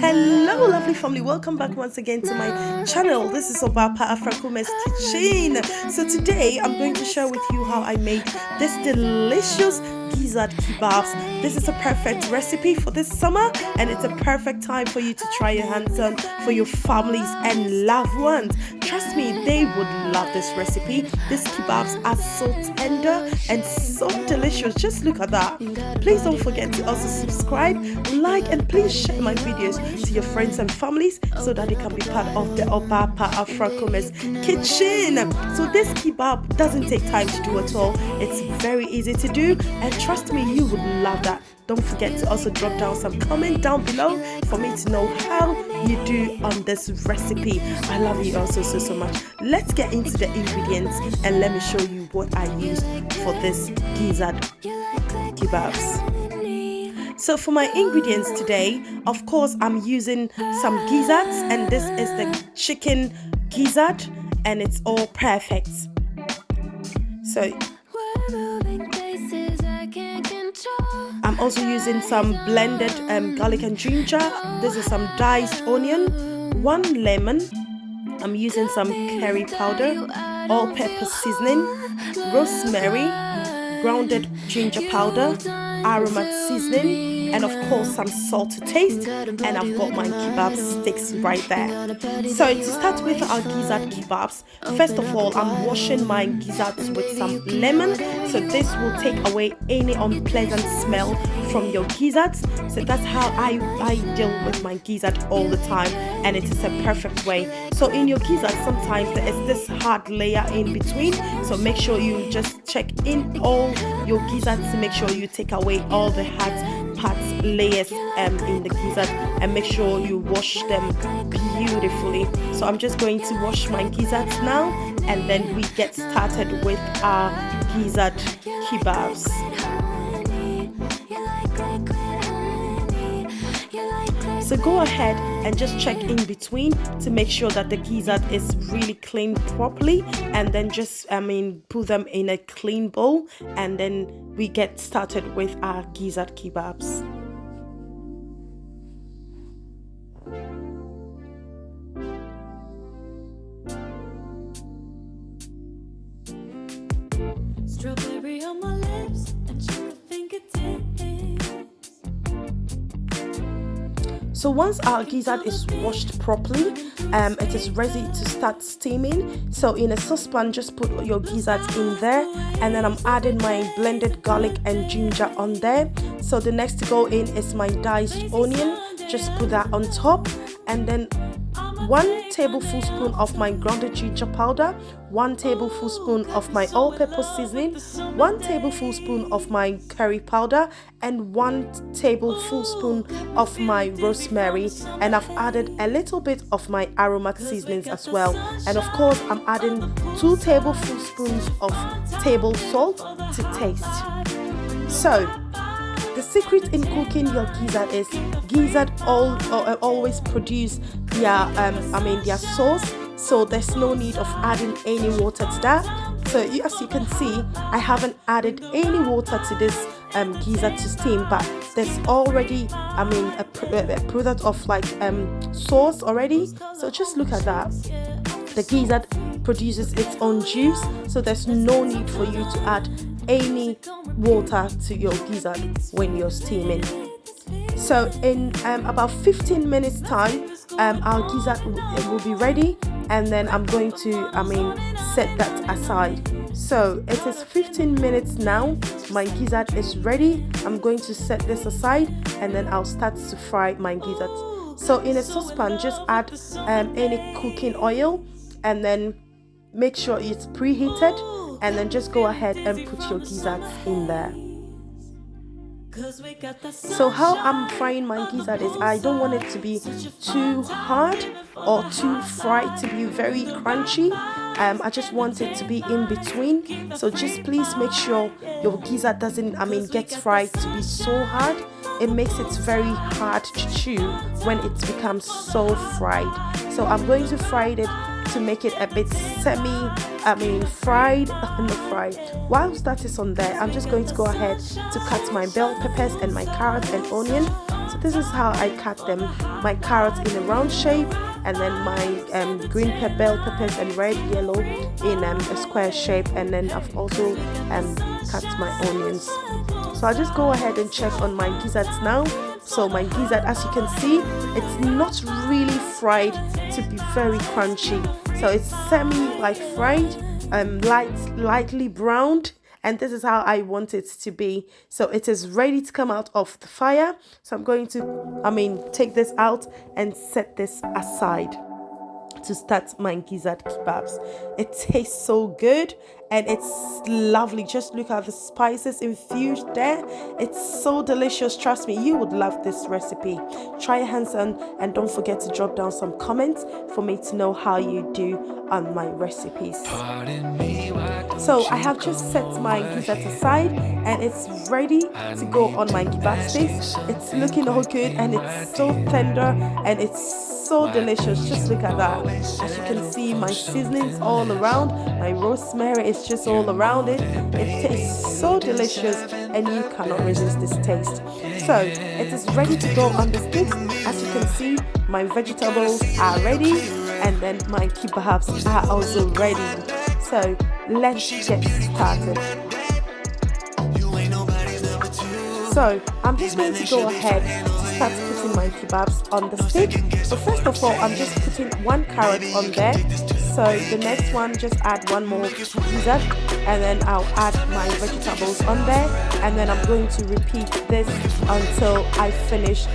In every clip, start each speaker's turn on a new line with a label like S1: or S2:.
S1: Hello lovely family, welcome back once again to my channel. This is Obapa Afrakume's kitchen. So today I'm going to share with you how I made this delicious Gizzard kebabs. This is a perfect recipe for this summer, and it's a perfect time for you to try your hands on for your families and loved ones. Trust me, they would love this recipe. These kebabs are so tender and so delicious. Just look at that. Please don't forget to also subscribe, like, and please share my videos to your friends and families so that they can be part of the Obapa Afrakume's kitchen. So this kebab doesn't take time to do at all. It's very easy to do, and trust me, you would love that. Don't forget to also drop down some comment down below for me to know how you do on this recipe. I love you also so much. Let's get into the ingredients and let me show you what I used for this Gizzard kebabs. So for my ingredients today, of course, I'm using some gizzards, and this is the chicken gizzard, and it's all perfect. So I'm also using some blended garlic and ginger. This is some diced onion, 1 lemon. I'm using some curry powder, all-purpose seasoning, rosemary, grounded ginger powder, aromat seasoning, and of course some salt to taste. And I've got my kebab sticks right there. So to start with our gizzard kebabs, first of all, I'm washing my gizzards with some lemon. So this will take away any unpleasant smell from your gizzards. So that's how I deal with my gizzard all the time, and it is a perfect way. So in your gizzard, sometimes there is this hard layer in between. So make sure you just check in all your gizzards to make sure you take away all the hard layers in the gizzard, and make sure you wash them beautifully. So I'm just going to wash my gizzards now, and then we get started with our gizzard kebabs. So go ahead and just check in between to make sure that the gizzard is really cleaned properly, and then just put them in a clean bowl, and then we get started with our gizzard kebabs.
S2: Strawberry on my lips and sugar fingertips.
S1: So once our gizzard is washed properly, it is ready to start steaming. So in a saucepan, just put your gizzard in there, and then I'm adding my blended garlic and ginger on there. So the next to go in is my diced onion. Just put that on top, and then 1 tablespoon of my grounded ginger powder, 1 tablespoon of my all-purpose seasoning, 1 tablespoon of my curry powder, and 1 tablespoon of my rosemary. And I've added a little bit of my aromat seasonings as well. And of course, I'm adding 2 tablespoons of table salt to taste. So the secret in cooking your gizzard is gizzard always produce their sauce, so there's no need of adding any water to that. So as you can see, I haven't added any water to this gizzard to steam, but there's already a product of sauce already. So just look at that. The gizzard produces its own juice, so there's no need for you to add any water to your gizzard when you're steaming. So in about 15 minutes time, our gizzard will be ready, and then I'm going to set that aside. So it is 15 minutes now. My gizzard is ready. I'm going to set this aside, and then I'll start to fry my gizzard. So in a saucepan, just add any cooking oil, and then make sure it's preheated, and then just go ahead and put your gizzards in there. So how I'm frying my gizzard is, I don't want it to be too hard or too fried to be very crunchy. I just want it to be in between. So just please make sure your gizzard doesn't get fried to be so hard. It makes it very hard to chew when it becomes so fried. So I'm going to fry it to make it a bit fried. Whilst that is on there, I'm just going to go ahead to cut my bell peppers and my carrots and onion. So this is how I cut them. My carrots in a round shape, and then my green bell peppers and red, yellow in a square shape, and then I've also cut my onions. So I'll just go ahead and check on my gizzards now. So my gizzard, as you can see, it's not really fried to be very crunchy. So it's semi like fried, lightly browned, and this is how I want it to be. So it is ready to come out of the fire. So I'm going to, take this out and set this aside to start my gizzard kebabs. It tastes so good and it's lovely. Just look at the spices infused there. It's so delicious. Trust me, you would love this recipe. Try your hands on, and don't forget to drop down some comments for me to know how you do on my recipes. So I have just set my gizzard aside and it's ready to go on my kebab sticks. It's looking all good and it's so tender and it's so delicious. Just look at that. As you can see, my seasonings all around, my rosemary is just all around it. It tastes so delicious and you cannot resist this taste. So it is ready to go on the sticks. As you can see, my vegetables are ready and then my kebabs are also ready. So let's get started. So I'm just going to go ahead to start putting my kebabs on the stick. So first of all, I'm just putting one carrot on there. So the next one, just add one more gizzard, and then I'll add my vegetables on there, and then I'm going to repeat this until I finish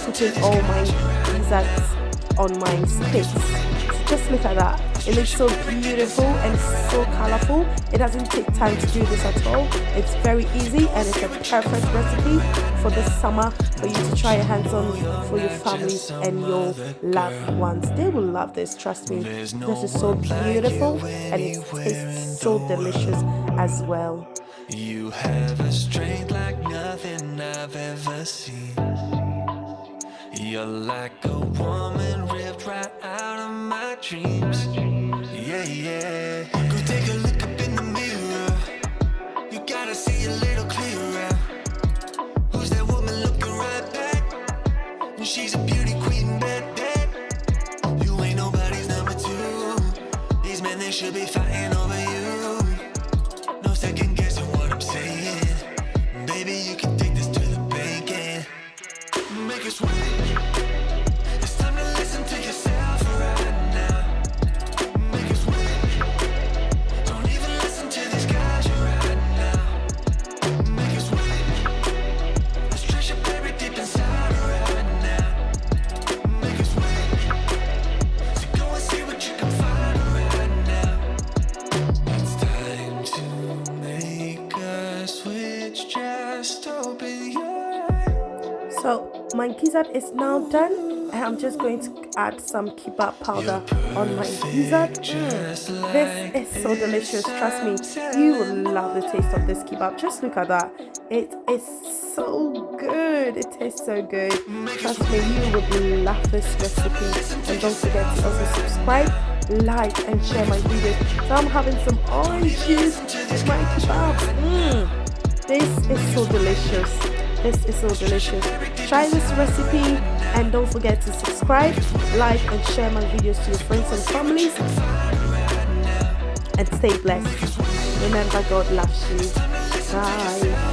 S1: putting all my gizzards on my sticks. So just look at that. It looks so beautiful and so colorful. It doesn't take time to do this at all. It's very easy and it's a perfect recipe for this summer for you to try your hands on for your families and your loved ones. They will love this, trust me. This is so beautiful and it tastes so delicious as well.
S3: You have a strength like nothing I've ever seen. You're like a woman ripped right out of my dreams. Yeah, yeah. Go take a look up in the mirror. You gotta see a little clearer. Who's that woman looking right back? And she's a beauty queen, bad. You ain't nobody's number two. These men, they should be fighting over you. No second guessing what I'm saying. Baby, you can take this to the bank and make us sweat. It's time to listen to yourself right now. Make us sweat. Don't even listen to these guys right now. Make us sweat. Let's trash your baby deep inside right now. Make us sweat. So go and see what you can find right now. It's time to make a switch. Just open your eyes.
S1: So my gizzard is now done, and I'm just going to add some kebab powder on my gizzard. This is so delicious, trust me. You will love the taste of this kebab. Just look at that. It is so good. It tastes so good. Trust me, you would love this recipe. And don't forget to also subscribe, like, and share my videos. So I'm having some orange juice with my kebab. This is so delicious. This is so delicious. Try this recipe and don't forget to subscribe, like, and share my videos to your friends and families. And stay blessed. Remember, God loves you. Bye.